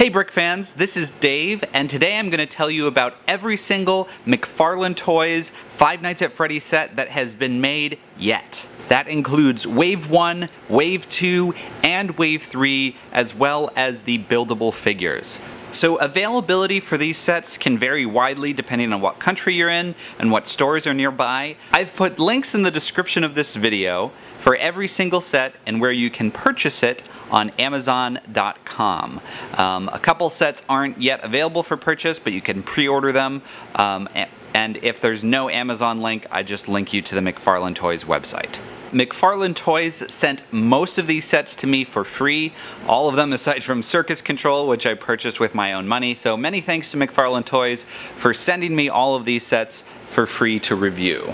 Hey Brick fans, this is Dave, and today I'm going to tell you about every single McFarlane Toys Five Nights at Freddy's set that has been made yet. That includes Wave 1, Wave 2, and Wave 3, as well as the buildable figures. So availability for these sets can vary widely depending on what country you're in and what stores are nearby. I've put links in the description of this video for every single set and where you can purchase it on Amazon.com. A couple sets aren't yet available for purchase, but you can pre-order them. And if there's no Amazon link, I just link you to the McFarlane Toys website. McFarlane Toys sent most of these sets to me for free, all of them aside from Circus Control, which I purchased with my own money, so many thanks to McFarlane Toys for sending me all of these sets for free to review.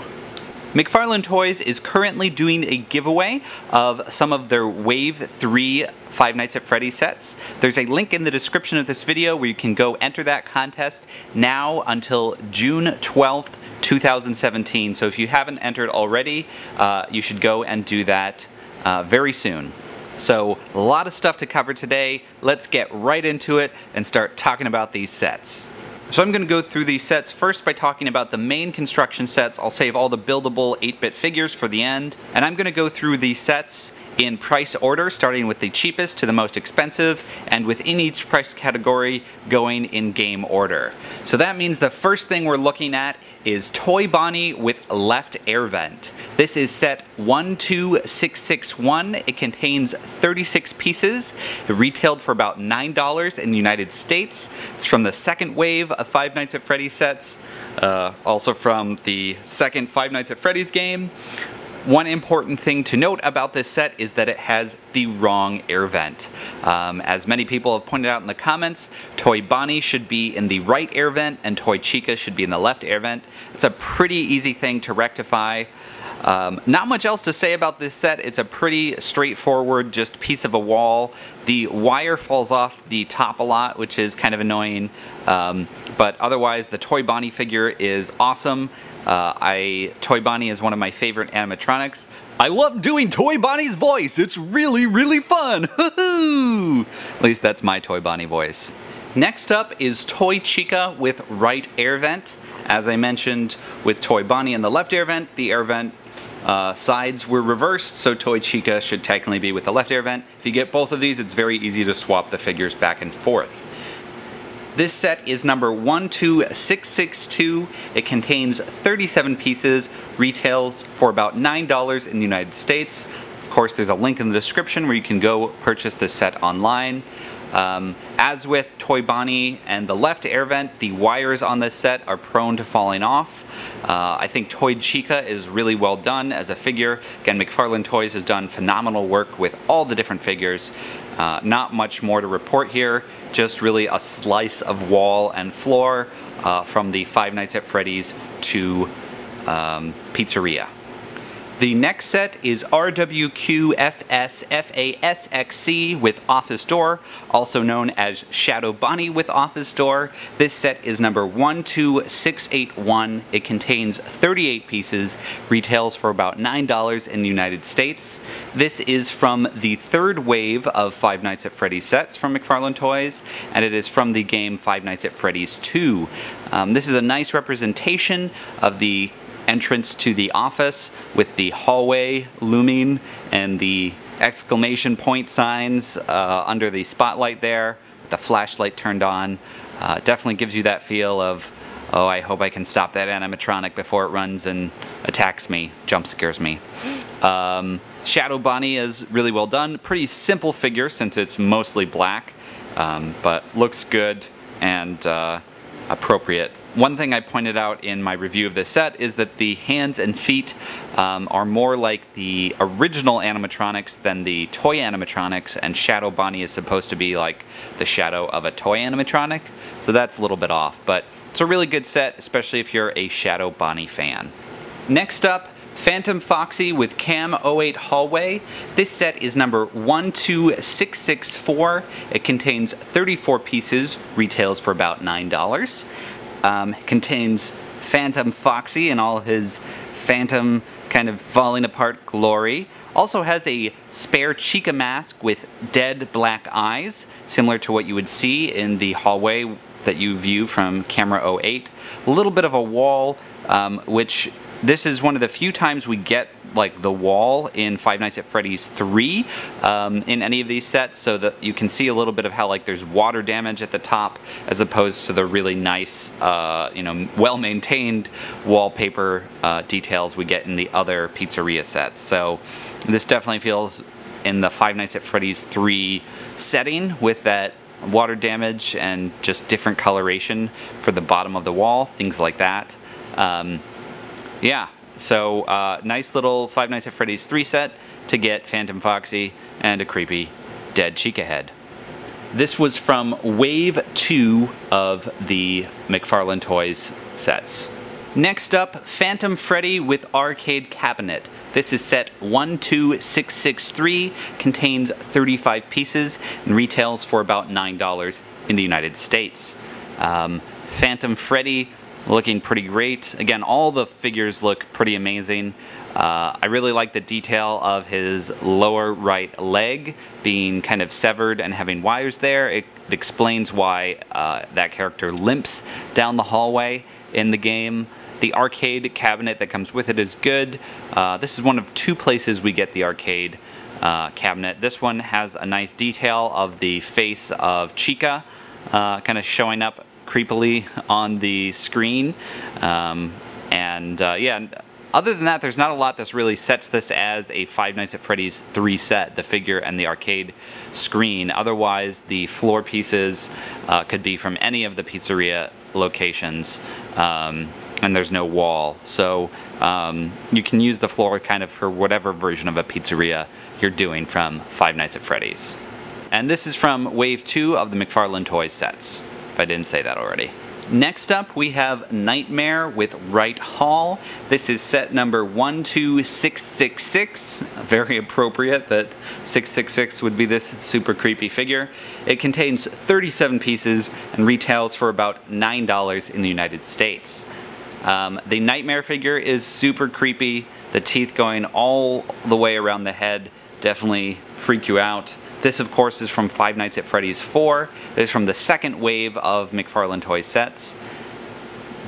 McFarlane Toys is currently doing a giveaway of some of their Wave 3 Five Nights at Freddy's sets. There's a link in the description of this video where you can go enter that contest now until June 12th, 2017. So if you haven't entered already, you should go and do that very soon. So a lot of stuff to cover today. Let's get right into it and start talking about these sets. So I'm going to go through these sets first by talking about the main construction sets. I'll save all the buildable 8-bit figures for the end. And I'm going to go through these sets in price order, starting with the cheapest to the most expensive, and within each price category going in game order. So that means the first thing we're looking at is Toy Bonnie with left air vent. This is set 12661. It contains 36 pieces. It retailed for about $9 in the United States. It's from the second wave of Five Nights at Freddy's sets, also from the second Five Nights at Freddy's game. One important thing to note about this set is that it has the wrong air vent. As many people have pointed out in the comments, Toy Bonnie should be in the right air vent and Toy Chica should be in the left air vent. It's a pretty easy thing to rectify. Not much else to say about this set. It's a pretty straightforward, just piece of a wall. The wire falls off the top a lot, which is kind of annoying. But otherwise, the Toy Bonnie figure is awesome. Toy Bonnie is one of my favorite animatronics. I love doing Toy Bonnie's voice. It's really, really fun. At least that's my Toy Bonnie voice. Next up is Toy Chica with right air vent. As I mentioned, with Toy Bonnie in the left air vent, the air vent sides were reversed, so Toy Chica should technically be with the left air vent. If you get both of these, it's very easy to swap the figures back and forth. This set is number 12662. It contains 37 pieces, retails for about $9 in the United States. Of course, there's a link in the description where you can go purchase this set online. As with Toy Bonnie and the left air vent, the wires on this set are prone to falling off. I think Toy Chica is really well done as a figure. Again, McFarlane Toys has done phenomenal work with all the different figures. Not much more to report here, just really a slice of wall and floor from the Five Nights at Freddy's to Pizzeria. The next set is RWQFSFASXC with Office Door, also known as Shadow Bonnie with Office Door. This set is number 12681. It contains 38 pieces, retails for about $9 in the United States. This is from the third wave of Five Nights at Freddy's sets from McFarlane Toys, and it is from the game Five Nights at Freddy's 2. This is a nice representation of the entrance to the office with the hallway looming and the exclamation point signs under the spotlight there, with the flashlight turned on. Definitely gives you that feel of, oh, I hope I can stop that animatronic before it runs and attacks me, jump scares me. Shadow Bonnie is really well done. Pretty simple figure since it's mostly black, but looks good and appropriate. One thing I pointed out in my review of this set is that the hands and feet are more like the original animatronics than the toy animatronics, and Shadow Bonnie is supposed to be like the shadow of a toy animatronic, so that's a little bit off, but it's a really good set, especially if you're a Shadow Bonnie fan. Next up, Phantom Foxy with Cam 08 Hallway. This set is number 12664. It contains 34 pieces, retails for about $9. Contains Phantom Foxy in all his phantom kind of falling apart glory. Also has a spare Chica mask with dead black eyes, similar to what you would see in the hallway that you view from camera 08. A little bit of a wall, which this is one of the few times we get like the wall in Five Nights at Freddy's 3 in any of these sets, so that you can see a little bit of how like there's water damage at the top as opposed to the really nice, you know, well-maintained wallpaper details we get in the other pizzeria sets. So this definitely feels in the Five Nights at Freddy's 3 setting with that water damage and just different coloration for the bottom of the wall, things like that. Yeah, so nice little Five Nights at Freddy's 3 set to get Phantom Foxy and a creepy dead Chica head. This was from Wave 2 of the McFarlane Toys sets. Next up, Phantom Freddy with Arcade Cabinet. This is set 12663, contains 35 pieces, and retails for about $9 in the United States. Phantom Freddy looking pretty great. Again, all the figures look pretty amazing. I really like the detail of his lower right leg being kind of severed and having wires there. It explains why that character limps down the hallway in the game. The arcade cabinet that comes with it is good. This is one of two places we get the arcade cabinet. This one has a nice detail of the face of Chica kind of showing up creepily on the screen. Yeah, other than that, there's not a lot that really sets this as a Five Nights at Freddy's 3 set, the figure and the arcade screen. Otherwise, the floor pieces could be from any of the pizzeria locations. And there's no wall, so you can use the floor kind of for whatever version of a pizzeria you're doing from Five Nights at Freddy's. And this is from Wave 2 of the McFarlane Toys sets, if I didn't say that already. Next up, we have Nightmare with Right Hall. This is set number 12666. Very appropriate that 666 would be this super creepy figure. It contains 37 pieces and retails for about $9 in the United States. The Nightmare figure is super creepy. The teeth going all the way around the head definitely freak you out. This, of course, is from Five Nights at Freddy's 4. It is from the second wave of McFarlane Toy sets.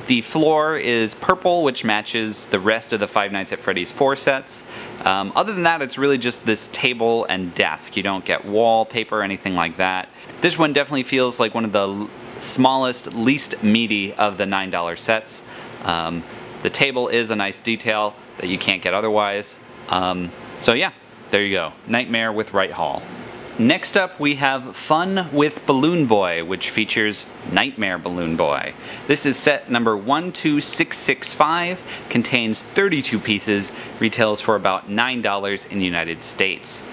The floor is purple, which matches the rest of the Five Nights at Freddy's 4 sets. Other than that, it's really just this table and desk. You don't get wallpaper or anything like that. This one definitely feels like one of the smallest, least meaty of the $9 sets. The table is a nice detail that you can't get otherwise. So yeah, there you go. Nightmare with Right Hall. Next up, we have Fun with Balloon Boy, which features Nightmare Balloon Boy. This is set number 12665, contains 32 pieces, retails for about $9 in the United States.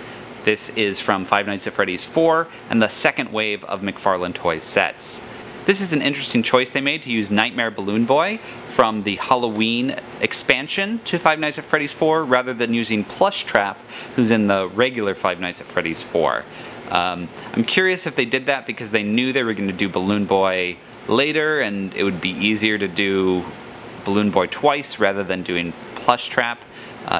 This is from Five Nights at Freddy's 4 and the second wave of McFarlane Toys sets. This is an interesting choice they made to use Nightmare Balloon Boy from the Halloween expansion to Five Nights at Freddy's 4 rather than using Plush Trap, who's in the regular Five Nights at Freddy's 4. I'm curious if they did that because they knew they were going to do Balloon Boy later and it would be easier to do Balloon Boy twice rather than doing Plush Trap,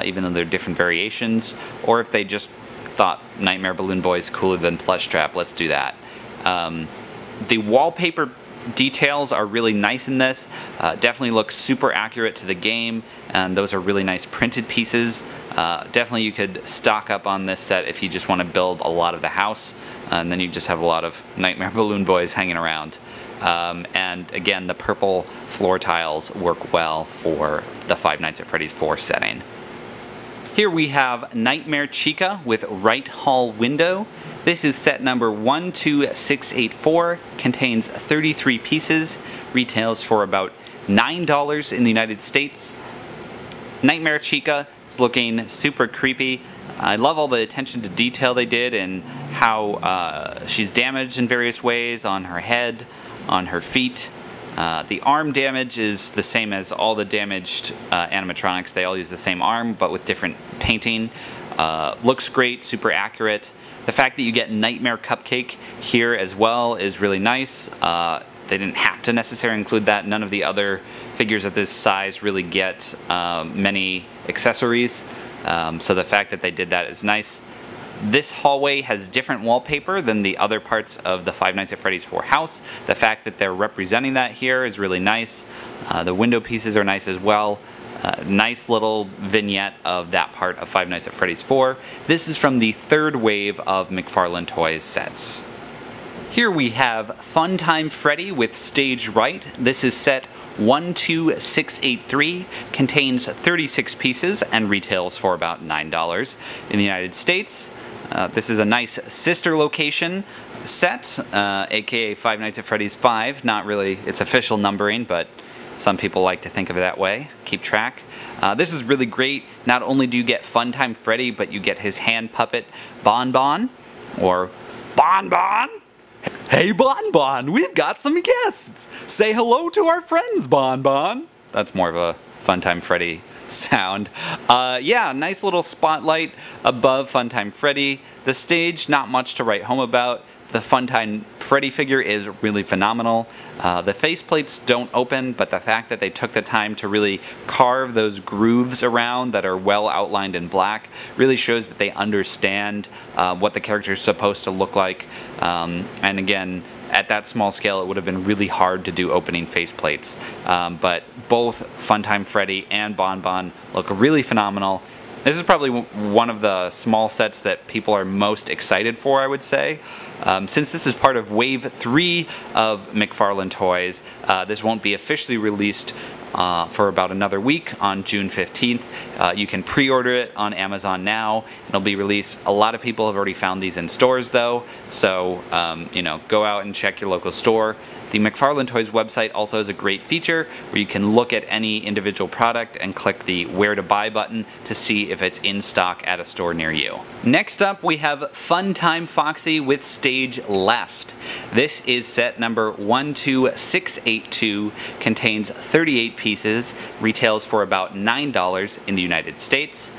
even though they're different variations, or if they just thought Nightmare Balloon Boy is cooler than Plush Trap, let's do that. The wallpaper details are really nice in this, definitely look super accurate to the game, and those are really nice printed pieces. Definitely you could stock up on this set if you just want to build a lot of the house, and then you just have a lot of Nightmare Balloon Boys hanging around. And again, the purple floor tiles work well for the Five Nights at Freddy's 4 setting. Here we have Nightmare Chica with Right Hall Window. This is set number 12684, contains 33 pieces, retails for about $9 in the United States. Nightmare Chica is looking super creepy. I love all the attention to detail they did and how she's damaged in various ways on her head, on her feet. The arm damage is the same as all the damaged animatronics. They all use the same arm but with different painting. Looks great, super accurate. The fact that you get Nightmare Cupcake here as well is really nice. They didn't have to necessarily include that. None of the other figures of this size really get many accessories. So the fact that they did that is nice. This hallway has different wallpaper than the other parts of the Five Nights at Freddy's 4 house. The fact that they're representing that here is really nice. The window pieces are nice as well. Nice little vignette of that part of Five Nights at Freddy's 4. This is from the third wave of McFarlane Toys sets. Here we have Funtime Freddy with Stage Right. This is set 12683, contains 36 pieces and retails for about $9 in the United States. This is a nice sister location set, aka Five Nights at Freddy's 5. Not really its official numbering, but some people like to think of it that way. Keep track. This is really great. Not only do you get Funtime Freddy, but you get his hand puppet Bon Bon, or Bon Bon. Hey Bon Bon, we've got some guests. Say hello to our friends, Bon Bon. That's more of a Funtime Freddy sound. Yeah, nice little spotlight above Funtime Freddy. The stage, not much to write home about. The Funtime Freddy figure is really phenomenal. The faceplates don't open, but the fact that they took the time to really carve those grooves around that are well outlined in black really shows that they understand what the character is supposed to look like. And again, at that small scale, it would have been really hard to do opening faceplates. But both Funtime Freddy and Bon Bon look really phenomenal. This is probably one of the small sets that people are most excited for, I would say. Since this is part of Wave 3 of McFarlane Toys, this won't be officially released for about another week on June 15th. You can pre-order it on Amazon now. It'll be released. A lot of people have already found these in stores though, so you know, go out and check your local store. The McFarlane Toys website also has a great feature where you can look at any individual product and click the Where to Buy button to see if it's in stock at a store near you. Next up, we have Funtime Foxy with Stage Left. This is set number 12682, contains 38 pieces, retails for about $9 in the United States.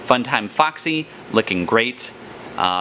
Funtime Foxy, looking great.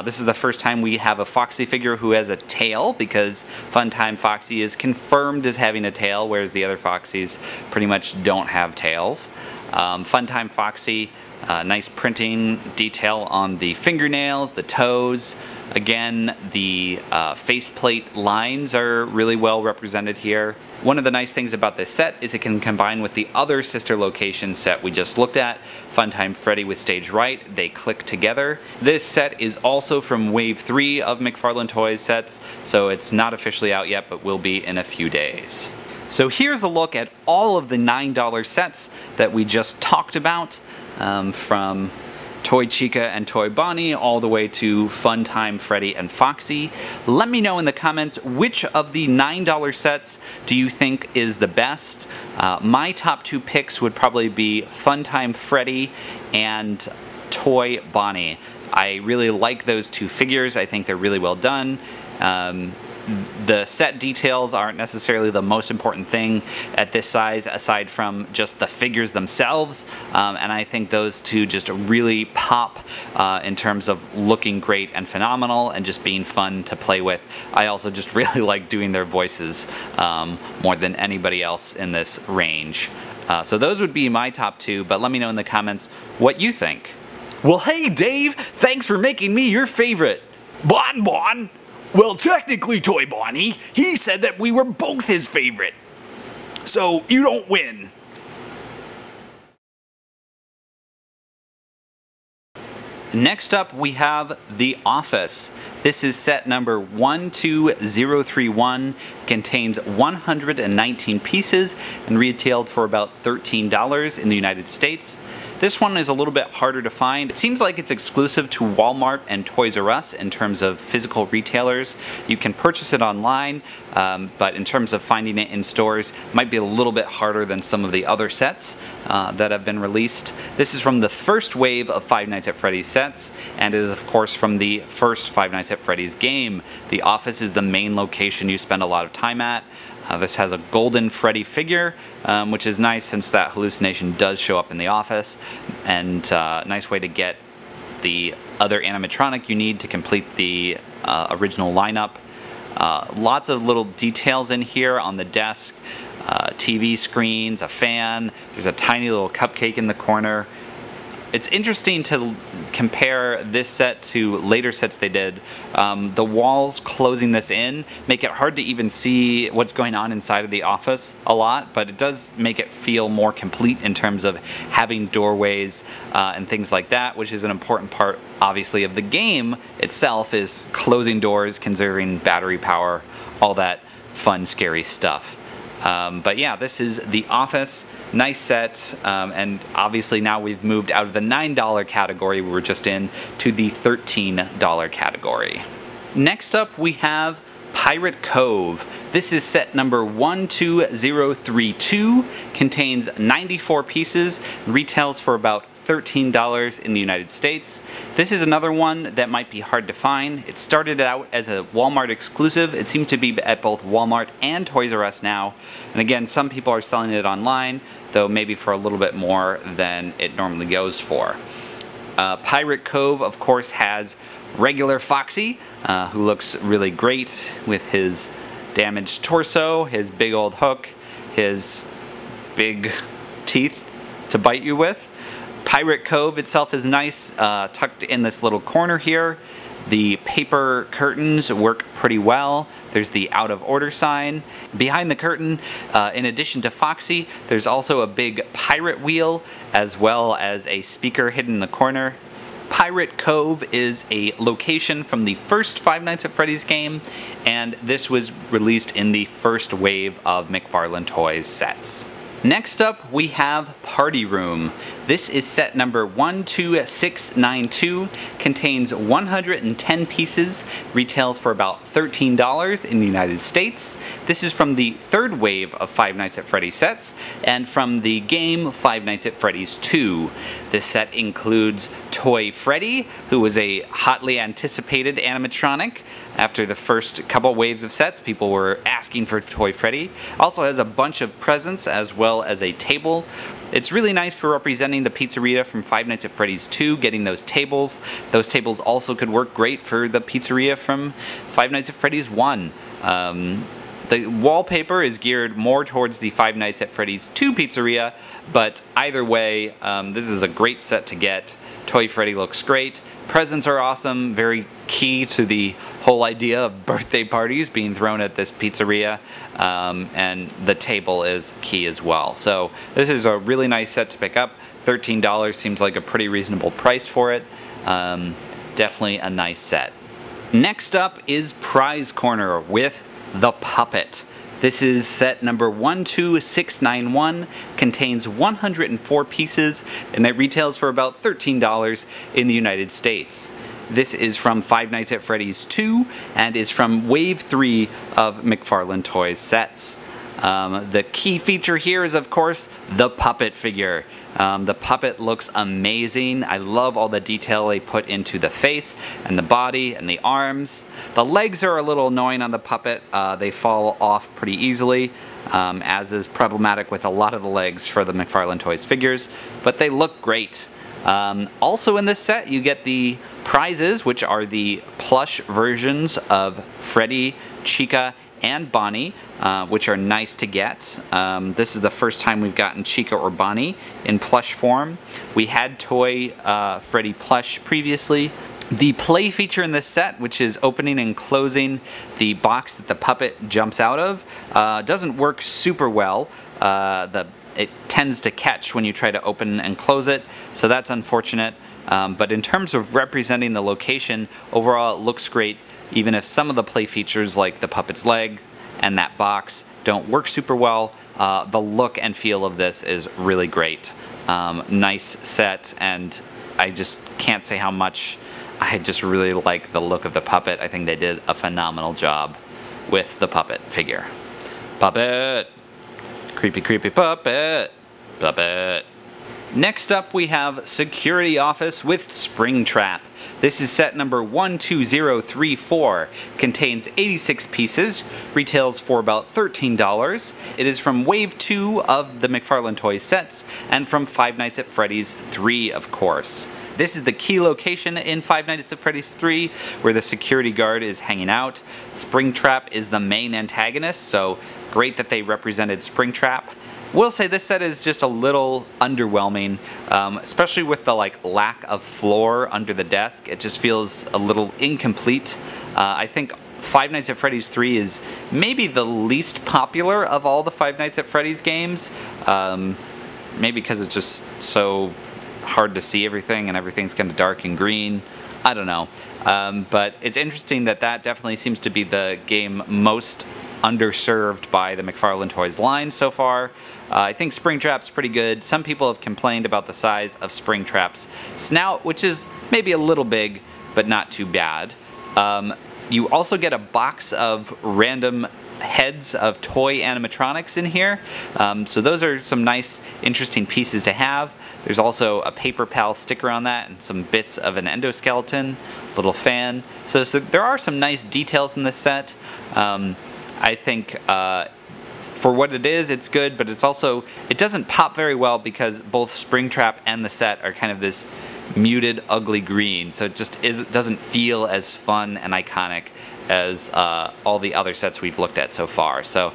This is the first time we have a Foxy figure who has a tail, because Funtime Foxy is confirmed as having a tail, whereas the other Foxys pretty much don't have tails. Funtime Foxy, nice printing detail on the fingernails, the toes. Again, the faceplate lines are really well represented here. One of the nice things about this set is it can combine with the other sister location set we just looked at, Funtime Freddy with Stage Right. They click together. This set is also from Wave 3 of McFarlane Toys sets, so it's not officially out yet, but will be in a few days. So here's a look at all of the $9 sets that we just talked about, from Toy Chica and Toy Bonnie all the way to Funtime Freddy and Foxy. Let me know in the comments which of the $9 sets do you think is the best. My top two picks would probably be Funtime Freddy and Toy Bonnie. I really like those two figures. I think they're really well done. The set details aren't necessarily the most important thing at this size, aside from just the figures themselves, and I think those two just really pop in terms of looking great and phenomenal and just being fun to play with. I also just really like doing their voices more than anybody else in this range. So those would be my top two, but let me know in the comments what you think. Well, hey Dave, thanks for making me your favorite. Bon Bon! Well, technically, Toy Bonnie, he said that we were both his favorite. So, you don't win. Next up, we have The Office. This is set number 12031, contains 119 pieces and retailed for about $13 in the United States. This one is a little bit harder to find. It seems like it's exclusive to Walmart and Toys R Us in terms of physical retailers. You can purchase it online, but in terms of finding it in stores, it might be a little bit harder than some of the other sets that have been released. This is from the first wave of Five Nights at Freddy's sets, and is of course from the first Five Nights at Freddy's game. The office is the main location you spend a lot of time at. This has a golden Freddy figure, which is nice since that hallucination does show up in the office, and nice way to get the other animatronic you need to complete the original lineup. Lots of little details in here on the desk, TV screens, a fan, there's a tiny little cupcake in the corner. It's interesting to compare this set to later sets they did. The walls closing this in make it hard to even see what's going on inside of the office a lot, but it does make it feel more complete in terms of having doorways and things like that, which is an important part, obviously, of the game itself, is closing doors, conserving battery power, all that fun, scary stuff. But yeah, this is the office. Nice set, and obviously now we've moved out of the $9 category we were just in to the $13 category. Next up we have Pirate Cove. This is set number 12032, contains 94 pieces, retails for about $13 in the United States. This is another one that might be hard to find. It started out as a Walmart exclusive. It seems to be at both Walmart and Toys R Us now. And again, some people are selling it online, though maybe for a little bit more than it normally goes for. Pirate Cove, of course, has regular Foxy, who looks really great with his damaged torso, his big old hook, his big teeth to bite you with. Pirate Cove itself is nice, tucked in this little corner here. The paper curtains work pretty well. There's the out of order sign. Behind the curtain, in addition to Foxy, there's also a big pirate wheel, as well as a speaker hidden in the corner. Pirate Cove is a location from the first Five Nights at Freddy's game, and this was released in the first wave of McFarlane Toys sets. Next up, we have Party Room. This is set number 12692, contains 110 pieces, retails for about $13 in the United States. This is from the third wave of Five Nights at Freddy's sets, and from the game Five Nights at Freddy's 2. This set includes Toy Freddy, who was a hotly anticipated animatronic. After the first couple waves of sets, people were asking for Toy Freddy. Also has a bunch of presents as well as a table. It's really nice for representing the pizzeria from Five Nights at Freddy's 2, getting those tables. Those tables also could work great for the pizzeria from Five Nights at Freddy's 1. The wallpaper is geared more towards the Five Nights at Freddy's 2 pizzeria, but either way, this is a great set to get. Toy Freddy looks great. Presents are awesome, very key to the whole idea of birthday parties being thrown at this pizzeria, and the table is key as well. So this is a really nice set to pick up. $13 seems like a pretty reasonable price for it. Definitely a nice set. Next up is Prize Corner with the Puppet. This is set number 12691, contains 104 pieces, and it retails for about $13 in the United States. This is from Five Nights at Freddy's 2 and is from Wave 3 of McFarlane Toys sets. The key feature here is, of course, the puppet figure. The puppet looks amazing. I love all the detail they put into the face and the body and the arms. The legs are a little annoying on the puppet. They fall off pretty easily, as is problematic with a lot of the legs for the McFarlane Toys figures, but they look great. Also in this set you get the prizes, which are the plush versions of Freddy, Chica, and Bonnie, which are nice to get. This is the first time we've gotten Chica or Bonnie in plush form. We had Toy Freddy plush previously. The play feature in this set, which is opening and closing the box that the puppet jumps out of, doesn't work super well. It tends to catch when you try to open and close it, so that's unfortunate. But in terms of representing the location, overall it looks great, even if some of the play features like the puppet's leg and that box don't work super well. The look and feel of this is really great. Nice set, and I just can't say how much I just really like the look of the puppet. I think they did a phenomenal job with the puppet figure. Puppet! Creepy, creepy puppet! Puppet! Next up we have Security Office with Springtrap. This is set number 12034, contains 86 pieces, retails for about $13. It is from Wave 2 of the McFarlane Toys sets, and from Five Nights at Freddy's 3, of course. This is the key location in Five Nights at Freddy's 3, where the security guard is hanging out. Springtrap is the main antagonist, so great that they represented Springtrap. Will say this set is just a little underwhelming, especially with the lack of floor under the desk. It just feels a little incomplete. I think Five Nights at Freddy's 3 is maybe the least popular of all the Five Nights at Freddy's games. Maybe because it's just so hard to see everything and everything's kind of dark and green. I don't know. But it's interesting that that definitely seems to be the game most underserved by the McFarlane Toys line so far. I think Springtrap's pretty good. Some people have complained about the size of Springtrap's snout, which is maybe a little big, but not too bad. You also get a box of random heads of toy animatronics in here. So those are some nice, interesting pieces to have. There's also a Paper Pal sticker on that and some bits of an endoskeleton, little fan. So there are some nice details in this set. I think for what it is, it's good, but it doesn't pop very well because both Springtrap and the set are kind of this muted, ugly green, so it just doesn't feel as fun and iconic as all the other sets we've looked at so far. So,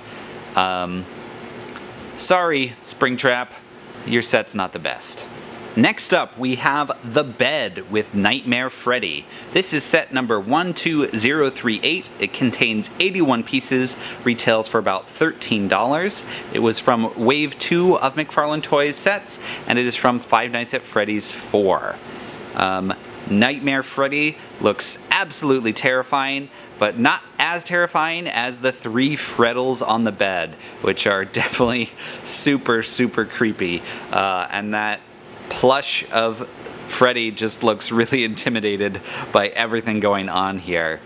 sorry, Springtrap, your set's not the best. Next up, we have The Bed with Nightmare Freddy. This is set number 12038. It contains 81 pieces, retails for about $13. It was from Wave 2 of McFarlane Toys sets, and it is from Five Nights at Freddy's 4. Nightmare Freddy looks absolutely terrifying, but not as terrifying as the 3 Freddles on the bed, which are definitely super, super creepy. And that plush of Freddy just looks really intimidated by everything going on here.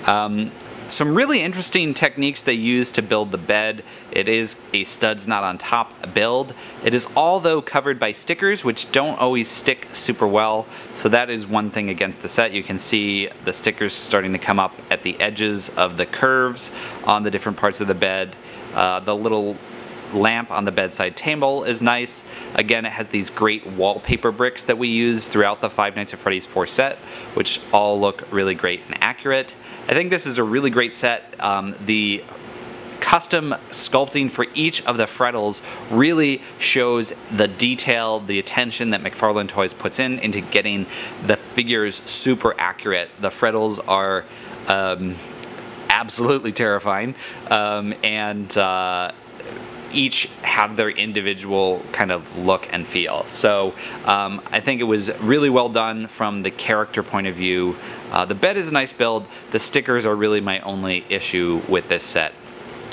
Some really interesting techniques they use to build the bed. It is a studs not on top build. It is all though covered by stickers, which don't always stick super well. So that is one thing against the set. You can see the stickers starting to come up at the edges of the curves on the different parts of the bed. The little lamp on the bedside table is nice. Again, it has these great wallpaper bricks that we use throughout the Five Nights at Freddy's 4 set, which all look really great and accurate. I think this is a really great set. The custom sculpting for each of the Freddles really shows the detail, the attention that McFarlane Toys puts into getting the figures super accurate. The Freddles are absolutely terrifying, and each have their individual kind of look and feel. So I think it was really well done from the character point of view. The bed is a nice build. The stickers are really my only issue with this set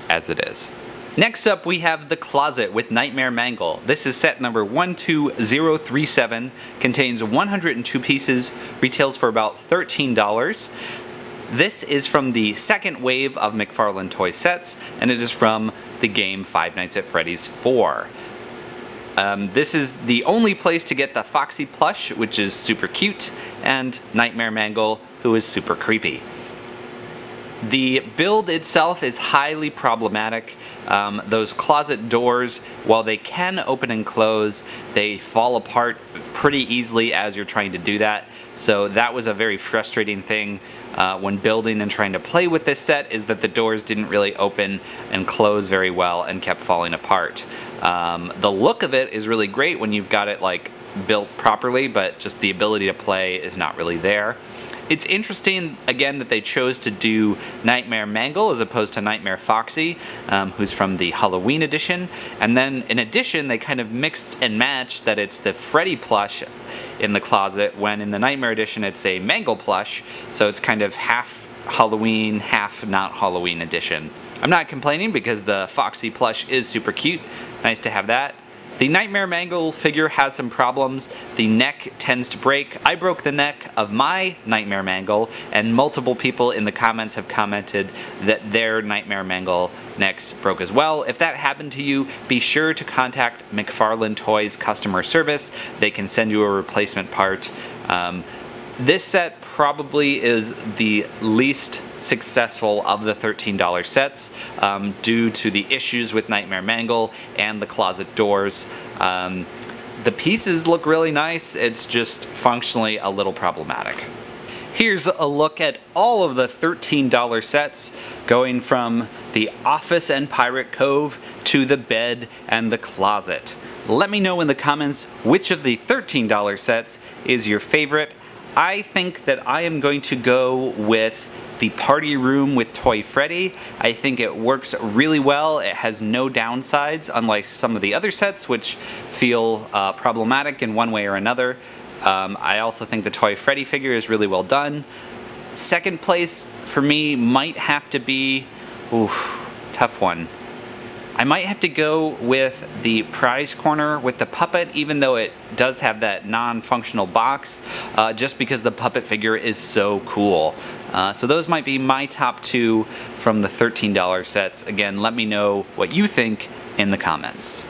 as it is. Next up, we have The Closet with Nightmare Mangle. This is set number 12037, contains 102 pieces, retails for about $13. This is from the second wave of McFarlane Toy sets, and it is from the game Five Nights at Freddy's 4. This is the only place to get the Foxy plush, which is super cute, and Nightmare Mangle, who is super creepy. The build itself is highly problematic. Those closet doors, while they can open and close, they fall apart pretty easily as you're trying to do that. So that was a very frustrating thing when building and trying to play with this set, is that the doors didn't really open and close very well and kept falling apart. The look of it is really great when you've got it built properly, but just the ability to play is not really there. It's interesting, again, that they chose to do Nightmare Mangle as opposed to Nightmare Foxy, who's from the Halloween edition. And then, in addition, they kind of mixed and matched that it's the Freddy plush in the closet, when in the Nightmare edition it's a Mangle plush, so it's kind of half Halloween, half not Halloween edition. I'm not complaining because the Foxy plush is super cute. Nice to have that. The Nightmare Mangle figure has some problems. The neck tends to break. I broke the neck of my Nightmare Mangle, and multiple people in the comments have commented that their Nightmare Mangle necks broke as well. If that happened to you, be sure to contact McFarlane Toys customer service. They can send you a replacement part. This set probably is the least successful of the $13 sets due to the issues with Nightmare Mangle and the closet doors. The pieces look really nice, it's just functionally a little problematic. Here's a look at all of the $13 sets, going from the office and pirate cove to the bed and the closet. Let me know in the comments which of the $13 sets is your favorite. I think that I am going to go with the party room with Toy Freddy. I think it works really well. It has no downsides, unlike some of the other sets which feel problematic in one way or another. I also think the Toy Freddy figure is really well done. Second place for me might have to be, tough one. I might have to go with the prize corner with the puppet, even though it does have that non-functional box, just because the puppet figure is so cool. So those might be my top two from the $13 sets. Again, let me know what you think in the comments.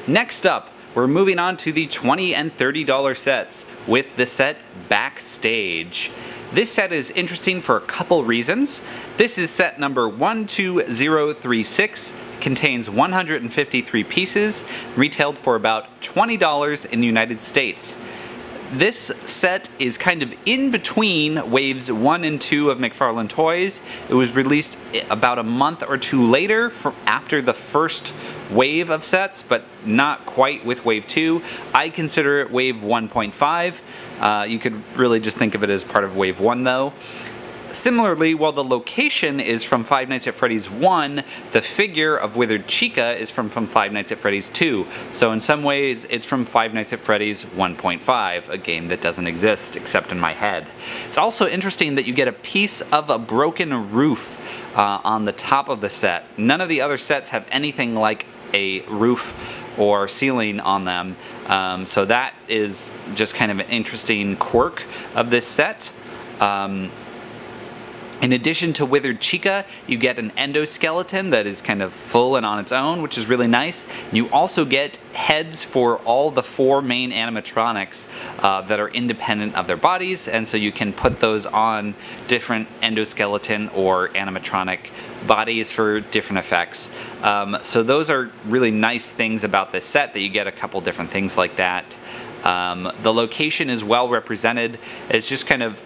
Next up, we're moving on to the $20 and $30 sets with the set Backstage. This set is interesting for a couple reasons. This is set number 12036, contains 153 pieces, retailed for about $20 in the United States. This set is kind of in between waves 1 and 2 of McFarlane Toys. It was released about a month or two later after the first wave of sets, but not quite with wave 2. I consider it wave 1.5. You could really just think of it as part of wave 1 though. Similarly, while the location is from Five Nights at Freddy's 1, the figure of Withered Chica is from Five Nights at Freddy's 2. So in some ways, it's from Five Nights at Freddy's 1.5, a game that doesn't exist except in my head. It's also interesting that you get a piece of a broken roof on the top of the set. None of the other sets have anything like a roof or ceiling on them. So that is just kind of an interesting quirk of this set. In addition to Withered Chica, you get an endoskeleton that is kind of full and on its own, which is really nice. You also get heads for all the 4 main animatronics that are independent of their bodies, and so you can put those on different endoskeleton or animatronic bodies for different effects. So those are really nice things about this set, that you get a couple different things like that. The location is well represented. It's just kind of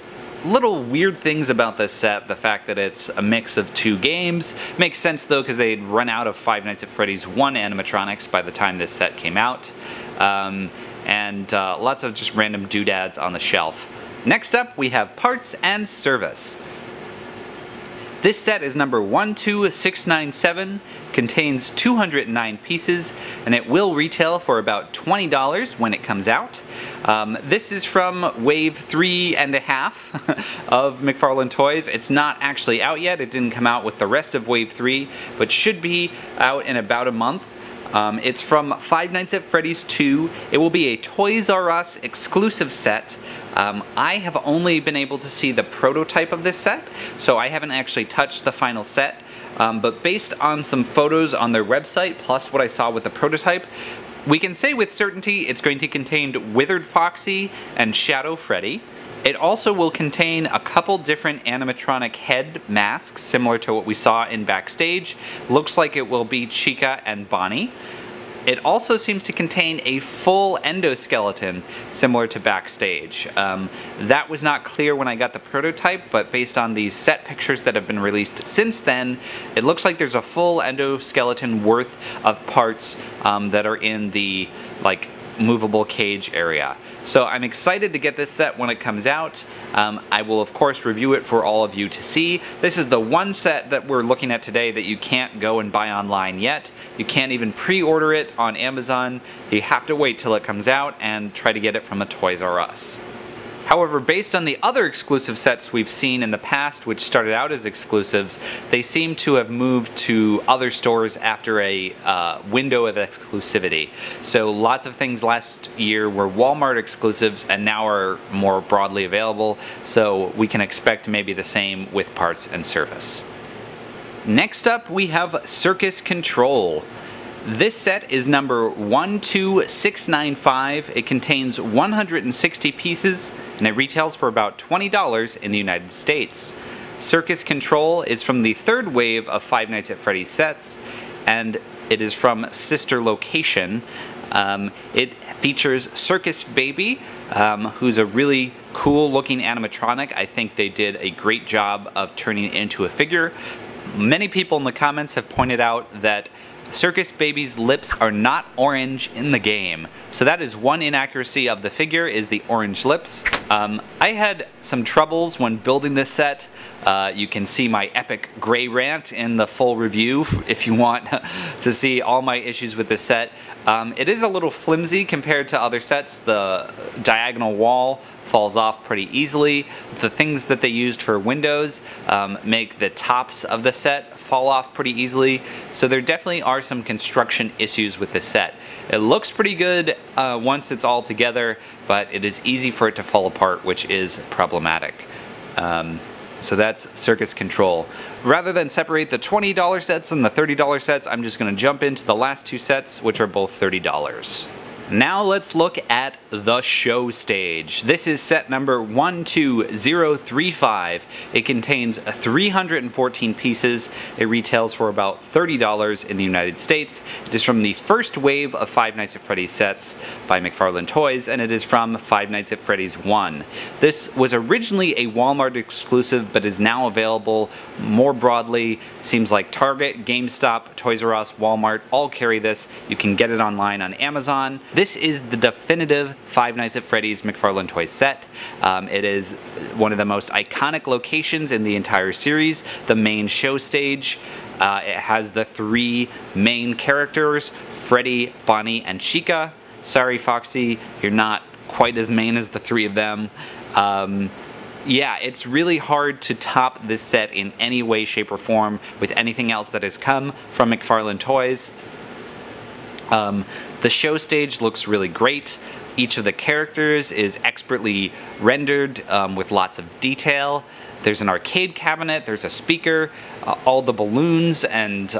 little weird things about this set. The fact that it's a mix of 2 games makes sense though, because they'd run out of Five Nights at Freddy's 1 animatronics by the time this set came out. And lots of just random doodads on the shelf. Next up, we have parts and service. This set is number 12697, contains 209 pieces, and it will retail for about $20 when it comes out. This is from wave 3.5 of McFarlane Toys. It's not actually out yet. It didn't come out with the rest of wave 3, but should be out in about a month. It's from Five Nights at Freddy's 2. It will be a Toys R Us exclusive set. I have only been able to see the prototype of this set, so I haven't actually touched the final set. But based on some photos on their website, plus what I saw with the prototype, we can say with certainty it's going to contain Withered Foxy and Shadow Freddy. It also will contain a couple different animatronic head masks, similar to what we saw in Backstage. Looks like it will be Chica and Bonnie. It also seems to contain a full endoskeleton, similar to Backstage. That was not clear when I got the prototype, but based on these set pictures that have been released since then, it looks like there's a full endoskeleton worth of parts that are in the, like, movable cage area. So I'm excited to get this set when it comes out. I will of course review it for all of you to see. This is the one set that we're looking at today that you can't go and buy online yet. You can't even pre-order it on Amazon. You have to wait till it comes out and try to get it from a Toys R Us. However, based on the other exclusive sets we've seen in the past, which started out as exclusives, they seem to have moved to other stores after a window of exclusivity. So lots of things last year were Walmart exclusives and now are more broadly available, so we can expect maybe the same with parts and service. Next up, we have Circus Control. This set is number 12695. It contains 160 pieces and it retails for about $20 in the United States. Circus Control is from the third wave of Five Nights at Freddy's sets, and it is from Sister Location. It features Circus Baby, who's a really cool looking animatronic. I think they did a great job of turning it into a figure. Many people in the comments have pointed out that Circus Baby's lips are not orange in the game. So that is one inaccuracy of the figure, is the orange lips. I had some troubles when building this set. You can see my epic gray rant in the full review if you want to see all my issues with this set. It is a little flimsy compared to other sets. The diagonal wall falls off pretty easily. The things that they used for windows make the tops of the set fall off pretty easily. So there definitely are some construction issues with this set. It looks pretty good once it's all together, but it is easy for it to fall apart, which is problematic. So that's Circus Control. Rather than separate the $20 sets and the $30 sets, I'm just going to jump into the last two sets, which are both $30. Now let's look at the show stage. This is set number 12035. It contains 314 pieces. It retails for about $30 in the United States. It is from the first wave of Five Nights at Freddy's sets by McFarlane Toys, and it is from Five Nights at Freddy's 1. This was originally a Walmart exclusive, but is now available more broadly. Seems like Target, GameStop, Toys R Us, Walmart all carry this. You can get it online on Amazon. This is the definitive Five Nights at Freddy's McFarlane Toys set. It is one of the most iconic locations in the entire series, the main show stage. It has the three main characters, Freddy, Bonnie, and Chica. Sorry, Foxy, you're not quite as main as the three of them. Yeah, it's really hard to top this set in any way, shape, or form with anything else that has come from McFarlane Toys. The show stage looks really great. Each of the characters is expertly rendered with lots of detail. There's an arcade cabinet, there's a speaker, all the balloons and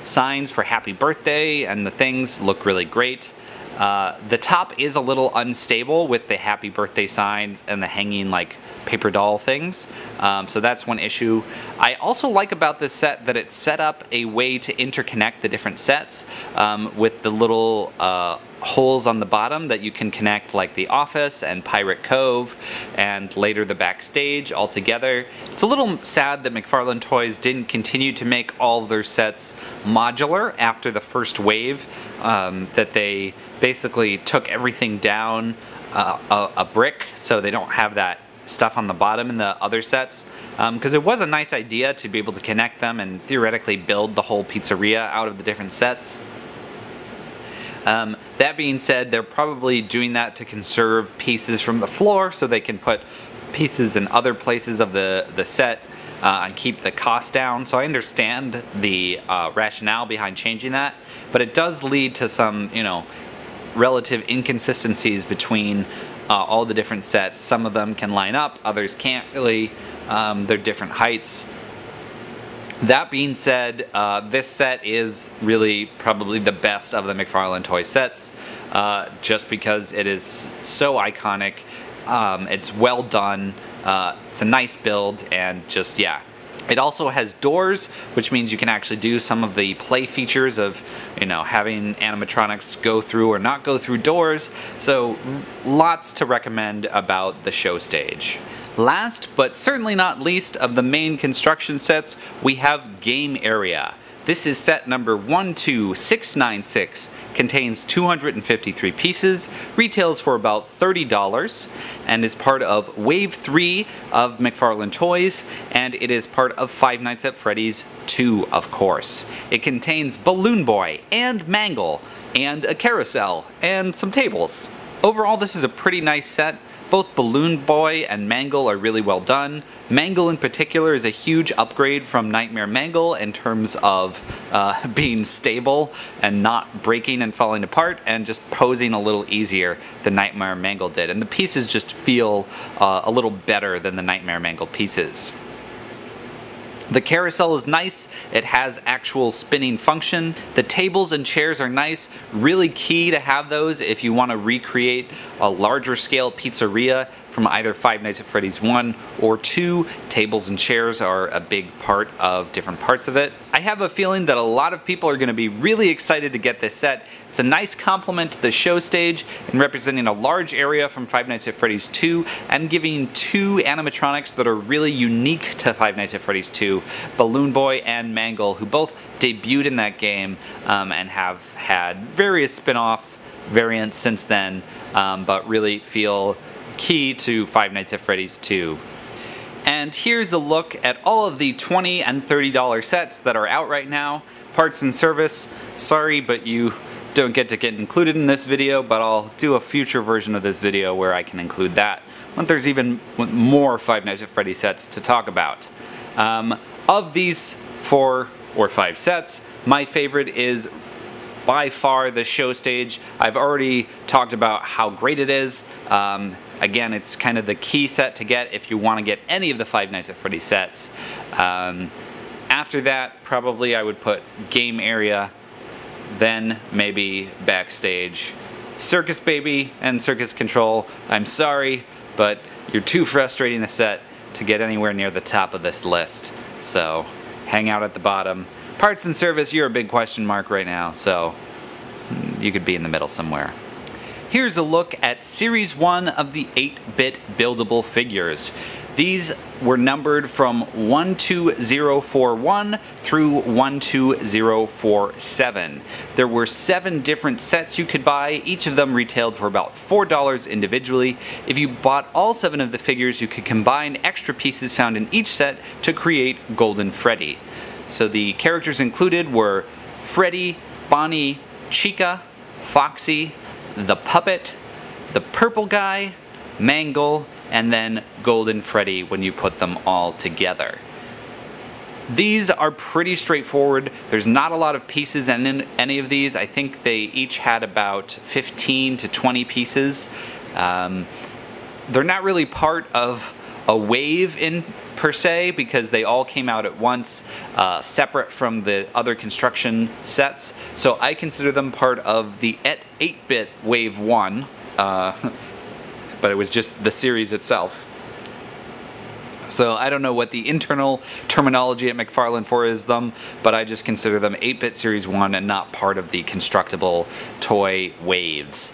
signs for happy birthday and the things look really great. The top is a little unstable with the happy birthday signs and the hanging like paper doll things, so that's one issue. I also like about this set that it set up a way to interconnect the different sets with the little holes on the bottom that you can connect, like the office and Pirate Cove and later the backstage all together. It's a little sad that McFarlane Toys didn't continue to make all of their sets modular after the first wave, that they basically took everything down a brick so they don't have that stuff on the bottom in the other sets, because it was a nice idea to be able to connect them and theoretically build the whole pizzeria out of the different sets. That being said, they're probably doing that to conserve pieces from the floor so they can put pieces in other places of the set and keep the cost down. So I understand the rationale behind changing that, but it does lead to some, you know, relative inconsistencies between all the different sets. Some of them can line up, others can't really. They're different heights. That being said, this set is really probably the best of the McFarlane Toy sets, just because it is so iconic. It's well done, it's a nice build, and just, yeah. It also has doors, which means you can actually do some of the play features of, you know, having animatronics go through or not go through doors. So lots to recommend about the show stage. Last, but certainly not least, of the main construction sets, we have Game Area. This is set number 12696, contains 253 pieces, retails for about $30, and is part of Wave 3 of McFarlane Toys, and it is part of Five Nights at Freddy's 2, of course. It contains Balloon Boy, and Mangle, and a carousel, and some tables. Overall, this is a pretty nice set. Both Balloon Boy and Mangle are really well done. Mangle in particular is a huge upgrade from Nightmare Mangle in terms of being stable and not breaking and falling apart, and just posing a little easier than Nightmare Mangle did. And the pieces just feel a little better than the Nightmare Mangle pieces. The carousel is nice, it has actual spinning function. The tables and chairs are nice, really key to have those if you want to recreate a larger scale pizzeria from either Five Nights at Freddy's 1 or 2. Tables and chairs are a big part of different parts of it. I have a feeling that a lot of people are going to be really excited to get this set. It's a nice complement to the show stage and representing a large area from Five Nights at Freddy's 2 and giving two animatronics that are really unique to Five Nights at Freddy's 2, Balloon Boy and Mangle, who both debuted in that game and have had various spin-off variants since then, but really feel key to Five Nights at Freddy's 2. And here's a look at all of the $20 and $30 sets that are out right now. Parts and service, sorry, but you don't get included in this video, but I'll do a future version of this video where I can include that when there's even more Five Nights at Freddy sets to talk about. Of these 4 or 5 sets, my favorite is by far the show stage. I've already talked about how great it is. Again, it's kind of the key set to get if you want to get any of the Five Nights at Freddy sets. After that, probably I would put game area, then maybe backstage. Circus Baby and Circus Control, I'm sorry, but you're too frustrating a set to get anywhere near the top of this list. So hang out at the bottom. Parts and service, you're a big question mark right now, so you could be in the middle somewhere. Here's a look at Series 1 of the 8-bit buildable figures. These were numbered from 12041 through 12047. There were 7 different sets you could buy, each of them retailed for about $4 individually. If you bought all 7 of the figures, you could combine extra pieces found in each set to create Golden Freddy. So the characters included were Freddy, Bonnie, Chica, Foxy, the Puppet, the Purple Guy, Mangle, and then Golden Freddy when you put them all together. These are pretty straightforward. There's not a lot of pieces in any of these. I think they each had about 15 to 20 pieces. They're not really part of a wave in per se because they all came out at once, separate from the other construction sets. So I consider them part of the 8-bit wave 1, but it was just the series itself. So I don't know what the internal terminology at McFarlane for is them, but I just consider them 8-bit series 1 and not part of the constructible toy waves.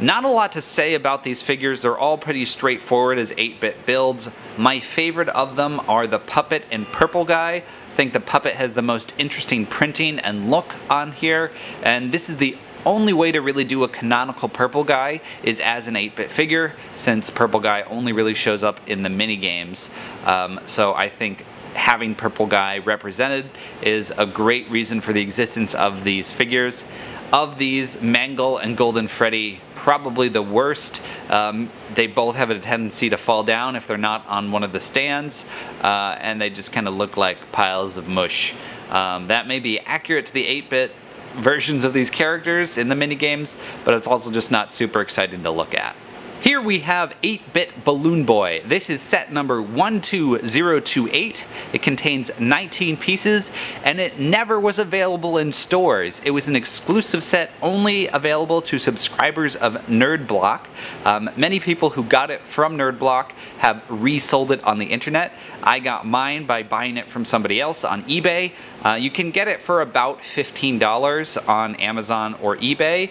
Not a lot to say about these figures. They're all pretty straightforward as 8-bit builds. My favorite of them are the Puppet and Purple Guy. I think the Puppet has the most interesting printing and look on here, and this is the only way to really do a canonical Purple Guy is as an 8-bit figure, since Purple Guy only really shows up in the mini-games. So I think having Purple Guy represented is a great reason for the existence of these figures. Of these, Mangle and Golden Freddy, probably the worst. They both have a tendency to fall down if they're not on one of the stands, and they just kind of look like piles of mush. That may be accurate to the 8-bit versions of these characters in the minigames, but it's also just not super exciting to look at. Here we have 8-bit Balloon Boy. This is set number 12028. It contains 19 pieces, and it never was available in stores. It was an exclusive set only available to subscribers of Nerd Block. Many people who got it from Nerd Block have resold it on the internet. I got mine by buying it from somebody else on eBay. You can get it for about $15 on Amazon or eBay.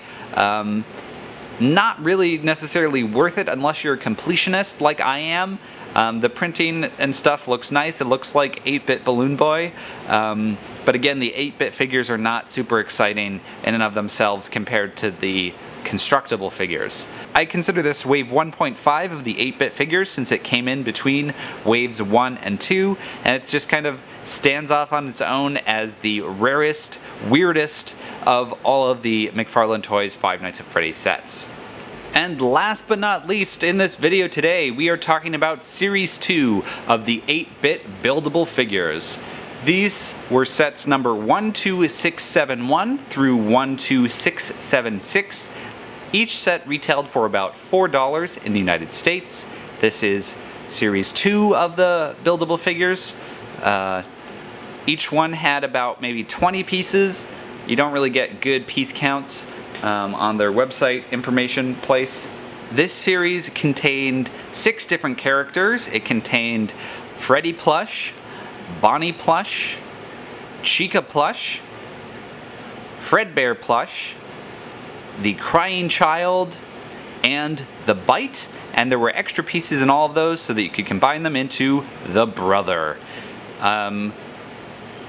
Not really necessarily worth it unless you're a completionist like I am. The printing and stuff looks nice. It looks like 8-bit Balloon Boy. But again, the 8-bit figures are not super exciting in and of themselves compared to the constructible figures. I consider this wave 1.5 of the 8-bit figures since it came in between waves 1 and 2, and it just kind of stands off on its own as the rarest, weirdest of all of the McFarlane Toys Five Nights at Freddy sets. And last but not least in this video today, we are talking about Series 2 of the 8-bit buildable figures. These were sets number 12671 through 12676. Each set retailed for about $4 in the United States. This is Series 2 of the buildable figures. Each one had about maybe 20 pieces. You don't really get good piece counts on their website information place. This series contained 6 different characters. It contained Freddy plush, Bonnie plush, Chica plush, Fredbear plush, the Crying Child, and the Bite, and there were extra pieces in all of those so that you could combine them into the Brother.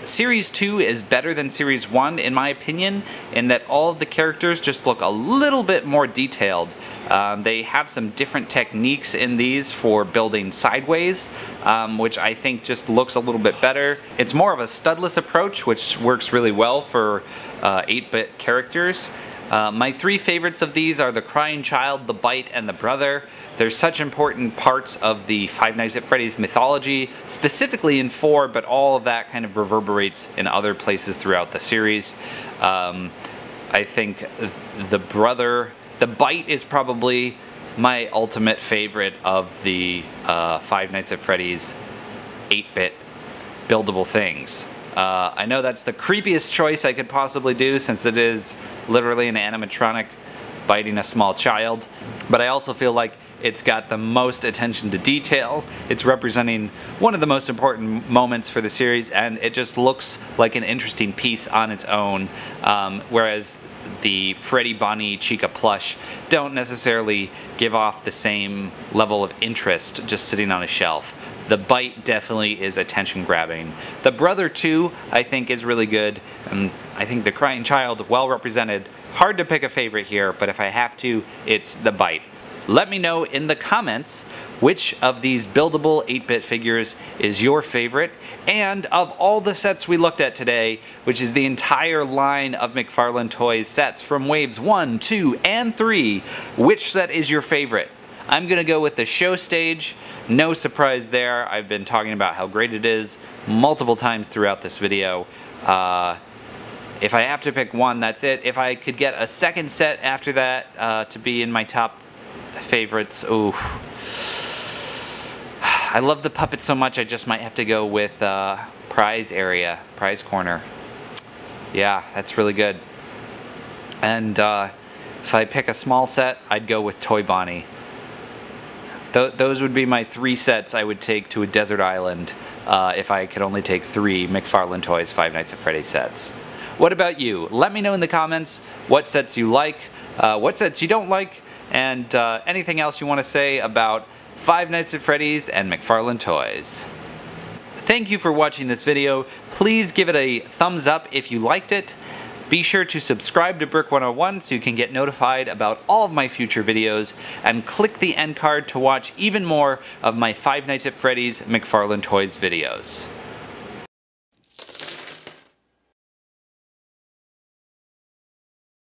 Series 2 is better than Series 1 in my opinion, in that all of the characters just look a little bit more detailed. They have some different techniques in these for building sideways, which I think just looks a little bit better. It's more of a studless approach, which works really well for 8-bit characters. My 3 favorites of these are the Crying Child, the Bite, and the Brother. They're such important parts of the Five Nights at Freddy's mythology, specifically in 4, but all of that kind of reverberates in other places throughout the series. I think the Bite is probably my ultimate favorite of the Five Nights at Freddy's 8-bit buildable things. I know that's the creepiest choice I could possibly do, since it is literally an animatronic biting a small child, but I also feel like it's got the most attention to detail. It's representing one of the most important moments for the series, and it just looks like an interesting piece on its own, whereas the Freddy, Bonnie, Chica plush don't necessarily give off the same level of interest just sitting on a shelf. The Bite definitely is attention grabbing. The Brother too, I think, is really good, and I think the Crying Child, well represented. Hard to pick a favorite here, but if I have to, it's the Bite. Let me know in the comments which of these buildable 8-bit figures is your favorite, and of all the sets we looked at today, which is the entire line of McFarlane Toys sets from waves 1, 2, and 3, which set is your favorite? I'm gonna go with the show stage. No surprise there. I've been talking about how great it is multiple times throughout this video. If I have to pick one, that's it. If I could get a second set after that to be in my top favorites, ooh. I love the puppet so much, I just might have to go with prize area, prize corner. Yeah, that's really good. And if I pick a small set, I'd go with Toy Bonnie. Those would be my 3 sets I would take to a desert island if I could only take 3 McFarlane Toys Five Nights at Freddy's sets. What about you? Let me know in the comments what sets you like, what sets you don't like, and anything else you want to say about Five Nights at Freddy's and McFarlane Toys. Thank you for watching this video. Please give it a thumbs up if you liked it. Be sure to subscribe to Brick 101 so you can get notified about all of my future videos, and click the end card to watch even more of my Five Nights at Freddy's McFarlane Toys videos.